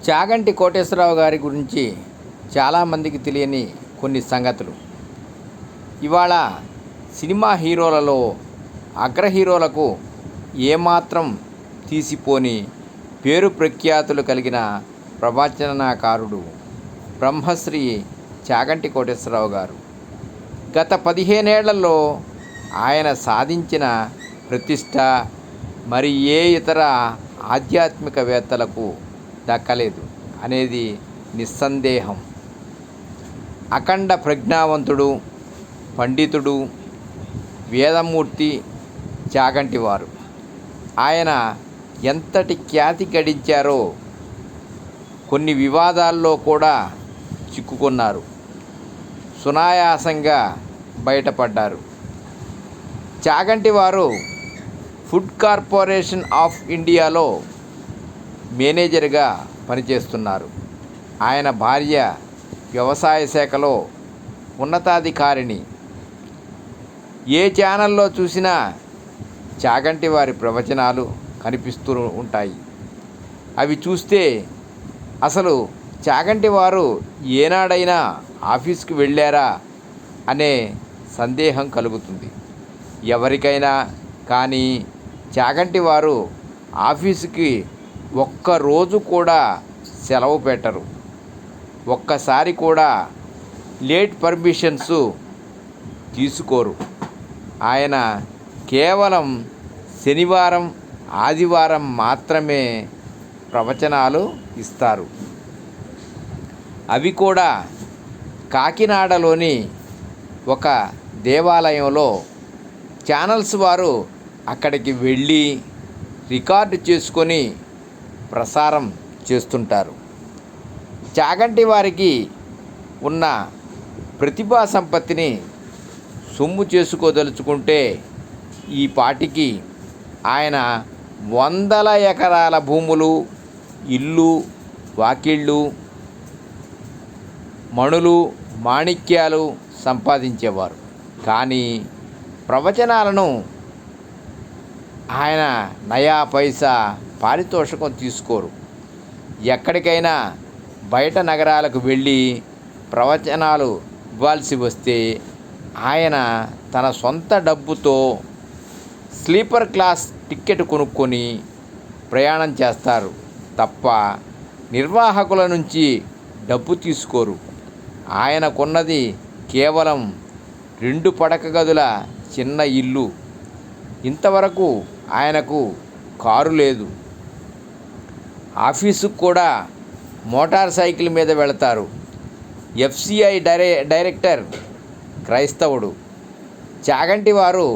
చాగంటి కోటేశ్వరరావు గారి గురించి చాలామందికి తెలియని కొన్ని సంగతులు. ఇవాళ సినిమా హీరోలలో అగ్ర హీరోలకు ఏమాత్రం తీసిపోని పేరు ప్రఖ్యాతులు కలిగిన ప్రవచనకారుడు బ్రహ్మశ్రీ చాగంటి కోటేశ్వరరావు గారు. గత 15 ఏళ్లలో ఆయన సాధించిన ప్రతిష్ట మరి ఏ ఇతర ఆధ్యాత్మికవేత్తలకు దక్కలేదు అనేది నిస్సందేహం. అఖండ ప్రజ్ఞావంతుడు, పండితుడు, వేదమూర్తి చాగంటి వారు. ఆయన ఎంతటి ఖ్యాతి గడించారో కొన్ని వివాదాల్లో కూడా చిక్కుకున్నారు, సునాయాసంగా బయటపడ్డారు. చాగంటి వారు ఫుడ్ కార్పొరేషన్ ఆఫ్ ఇండియాలో మేనేజర్గా పనిచేస్తున్నారు. ఆయన భార్య వ్యవసాయ శాఖలో ఉన్నతాధికారిణి. ఏ ఛానల్లో చూసినా చాగంటి వారి ప్రవచనాలు కనిపిస్తూ ఉంటాయి. అవి చూస్తే అసలు చాగంటి వారు ఏనాడైనా ఆఫీస్కి వెళ్ళారా అనే సందేహం కలుగుతుంది ఎవరికైనా. కానీ చాగంటి వారు ఆఫీసుకి ఒక్కరోజు కూడా సెలవు పెట్టరు. ఒక్కసారి కూడా లేట్ పర్మిషన్స్ తీసుకోరు. ఆయన కేవలం శనివారం, ఆదివారం మాత్రమే ప్రవచనాలు ఇస్తారు. అవి కూడా కాకినాడలోని ఒక దేవాలయంలో ఛానల్స్ వారు అక్కడికి వెళ్ళి రికార్డు చేసుకొని ప్రసారం చేస్తుంటారు. చాగంటి వారికి ఉన్న ప్రతిభా సంపత్తిని సొమ్ము చేసుకోదలుచుకుంటే ఈ పాటికి ఆయన వందల ఎకరాల భూములు, ఇల్లు, వాకిళ్ళు, మణులు, మాణిక్యాలు సంపాదించేవారు. కానీ ప్రవచనాలను ఆయన నయా పైసా పారితోషికం తీసుకోరు. ఎక్కడికైనా బయట నగరాలకు వెళ్ళి ప్రవచనాలు ఇవ్వాల్సి వస్తే ఆయన తన సొంత డబ్బుతో స్లీపర్ క్లాస్ టికెట్ కొనుక్కొని ప్రయాణం చేస్తారు తప్ప నిర్వాహకుల నుంచి డబ్బు తీసుకోరు. ఆయనకున్నది కేవలం 2 పడక గదుల చిన్న ఇల్లు. ఇంతవరకు ఆయనకు కారు లేదు. ఆఫీసుకు కూడా మోటార్ సైకిల్ మీద వెళతారు. ఎఫ్సిఐ డైరెక్టర్ క్రైస్తవుడు. చాగంటి వారు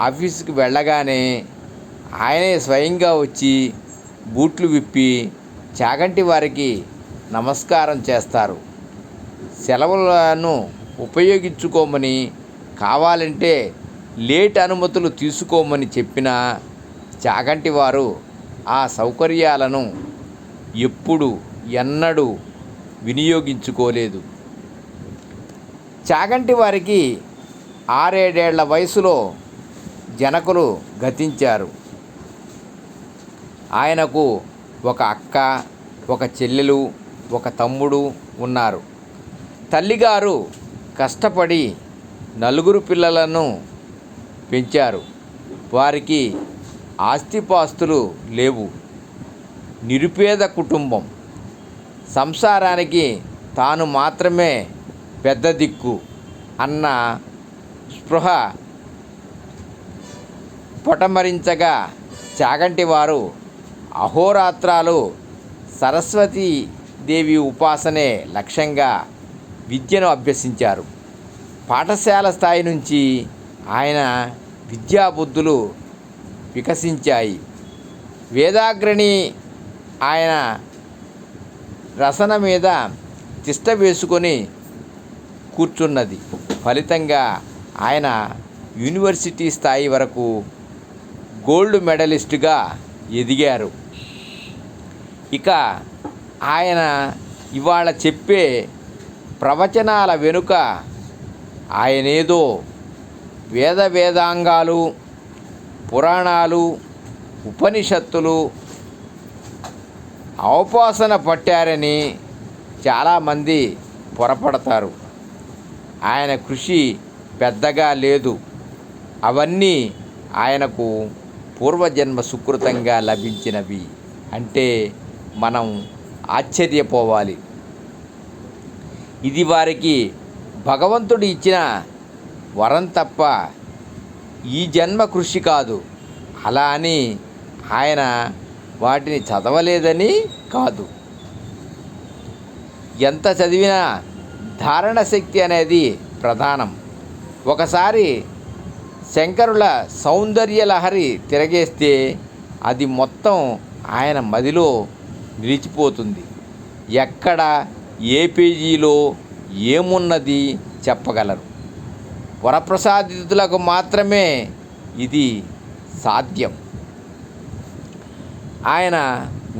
ఆఫీసుకి వెళ్ళగానే ఆయనే స్వయంగా వచ్చి బూట్లు విప్పి చాగంటి వారికి నమస్కారం చేస్తారు. సెలవులను ఉపయోగించుకోమని, కావాలంటే లేట్ అనుమతులు తీసుకోమని చెప్పినా చాగంటి వారు ఆ సౌకర్యాలను ఎన్నడూ వినియోగించుకోలేదు. చాగంటి వారికి 6-7 ఏళ్ల వయసులో జనకులు గతించారు. ఆయనకు ఒక అక్క, ఒక చెల్లెలు, ఒక తమ్ముడు ఉన్నారు. తల్లిగారు కష్టపడి 4 పిల్లలను పెంచారు. వారికి ఆస్తిపాస్తులు లేవు. నిరుపేద కుటుంబం. సంసారానికి తాను మాత్రమే పెద్ద దిక్కు అన్న స్పృహ పొటమరించగా చాగంటి వారు అహోరాత్రాలు సరస్వతీదేవి ఉపాసనే లక్ష్యంగా విద్యను అభ్యసించారు. పాఠశాల స్థాయి నుంచి ఆయన విద్యాబుద్ధులు వికసించాయి. వేదాగ్రణి ఆయన రసన మీద తిష్ట వేసుకొని కూర్చున్నది. ఫలితంగా ఆయన యూనివర్సిటీ స్థాయి వరకు గోల్డ్ మెడలిస్టుగా ఎదిగారు. ఇక ఆయన ఇవాళ చెప్పే ప్రవచనాల వెనుక ఆయనేదో వేదాంగాలు, పురాణాలు, ఉపనిషత్తులు అవపోసన పట్టారని చాలామంది పొరపడతారు. ఆయన కృషి పెద్దగా లేదు. అవన్నీ ఆయనకు పూర్వజన్మ సుకృతంగా లభించినవి అంటే మనం ఆశ్చర్యపోవాలి. ఇది వారికి భగవంతుడు ఇచ్చిన వరం తప్ప ఈ జన్మ కృషి కాదు. అలా అని ఆయన వాటిని చదవలేదని కాదు. ఎంత చదివినా ధారణ శక్తి అనేది ప్రధానం. ఒకసారి శంకరుల సౌందర్య లహరి తిరగేస్తే అది మొత్తం ఆయన మదిలో నిలిచిపోతుంది. ఎక్కడ ఏ పేజీలో ఏమున్నది చెప్పగలరు. వరప్రసాదితులకు మాత్రమే ఇది సాధ్యం. ఆయన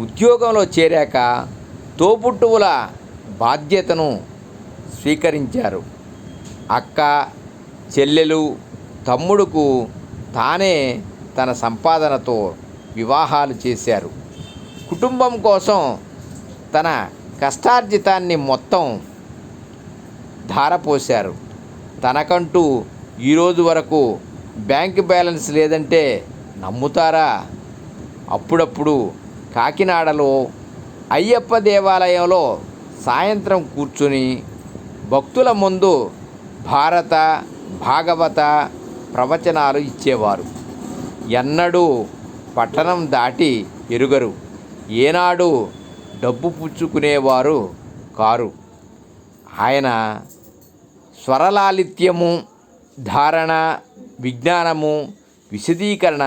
ఉద్యోగంలో చేరాక తోబుట్టువుల బాధ్యతను స్వీకరించారు. అక్క, చెల్లెలు, తమ్ముడుకు తానే తన సంపాదనతో వివాహాలు చేశారు. కుటుంబం కోసం తన కష్టార్జితాన్ని మొత్తం ధారపోశారు. తనకంటూ ఈరోజు వరకు బ్యాంక్ బ్యాలెన్స్ లేదంటే నమ్ముతారా? అప్పుడప్పుడు కాకినాడలో అయ్యప్ప దేవాలయంలో సాయంత్రం కూర్చుని భక్తుల ముందు భారత, భాగవత ప్రవచనాలు ఇచ్చేవారు. ఎన్నడూ పట్టణం దాటి ఎరుగరు. ఏనాడు డబ్బు పుచ్చుకునేవారు కారు. ఆయన స్వరలాలిత్యము, ధారణ, విజ్ఞానము, విశదీకరణ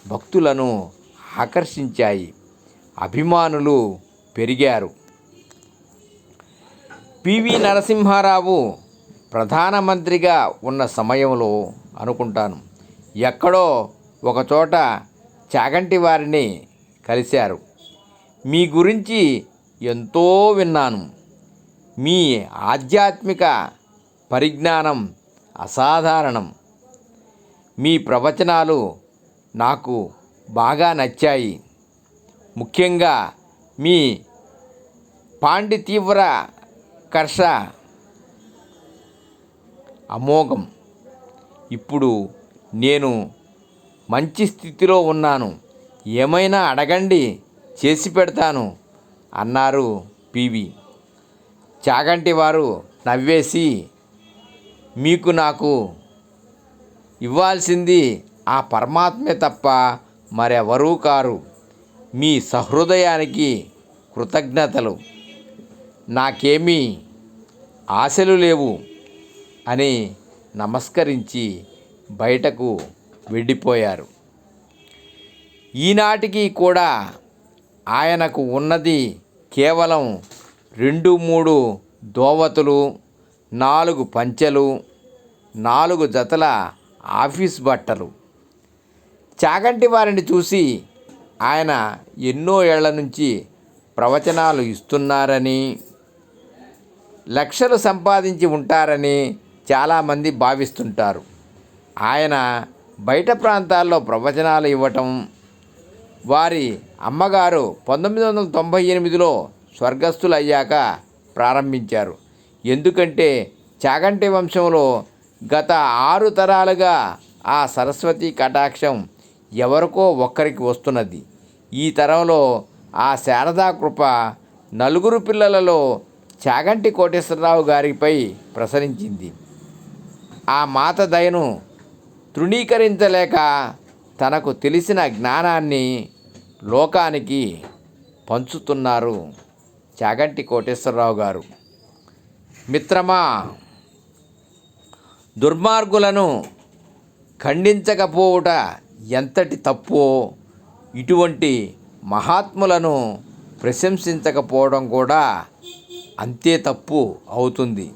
భక్తులను ఆకర్షించాయి. అభిమానులు పెరిగారు. పివి నరసింహారావు ప్రధానమంత్రిగా ఉన్న సమయంలో అనుకుంటాను ఎక్కడో ఒకచోట చాగంటి వారిని కలిశారు. మీ గురించి ఎంతో విన్నాను. మీ ఆధ్యాత్మిక పరిజ్ఞానం అసాధారణం. మీ ప్రవచనాలు నాకు బాగా నచ్చాయి. ముఖ్యంగా మీ పాండితీవ్ర కర్ష అమోఘం. ఇప్పుడు నేను మంచి స్థితిలో ఉన్నాను. ఏమైనా అడగండి, చేసి పెడతాను అన్నారు పివి. చాగంటి వారు నవ్వేసి, మీకు నాకు ఇవ్వాల్సింది ఆ పరమాత్మే తప్ప మరెవరూ కారు. మీ సహృదయానికి కృతజ్ఞతలు. నాకేమీ ఆశలు లేవు అని నమస్కరించి బయటకు వెళ్ళిపోయారు. ఈనాటికి కూడా ఆయనకు ఉన్నది కేవలం 2-3 దోవతులు, 4 పంచెలు, 4 జతల ఆఫీస్ బట్టలు. చాగంటి వారిని చూసి ఆయన ఎన్నో ఏళ్ల నుంచి ప్రవచనాలు ఇస్తున్నారని, లక్షలు సంపాదించి ఉంటారని చాలామంది భావిస్తుంటారు. ఆయన బయట ప్రాంతాల్లో ప్రవచనాలు ఇవ్వటం వారి అమ్మగారు 1998లో స్వర్గస్థులయ్యాక ప్రారంభించారు. ఎందుకంటే చాగంటి వంశంలో గత 6 తరాలుగా ఆ సరస్వతి కటాక్షం ఎవరికో ఒక్కరికి వస్తున్నది. ఈ తరంలో ఆ శారదా కృప 4 పిల్లలలో చాగంటి కోటేశ్వరరావు గారిపై ప్రసరించింది. ఆ మాత దయను తృణీకరించలేక తనకు తెలిసిన జ్ఞానాన్ని లోకానికి పంచుతున్నారు చాగంటి కోటేశ్వరరావు గారు. మిత్రమా, దుర్మార్గులను ఖండించకపోవుట ఎంతటి తప్పో, ఇటువంటి మహాత్ములను ప్రశంసించకపోవడం కూడా అంతే తప్పు అవుతుంది.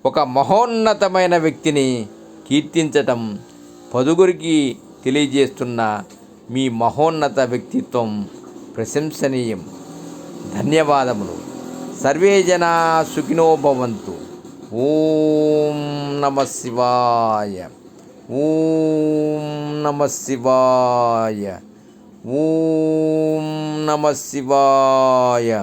ఒక మహోన్నతమైన వ్యక్తిని కీర్తించటం, పదుగురికి తెలియజేస్తున్న మీ మహోన్నత వ్యక్తిత్వం ప్రశంసనీయం. ధన్యవాదములు. సర్వే జనా సుఖినో భవంతు. ఓం నమః శివాయ. ఓం నమః శివాయ. ఓం నమ శివాయ.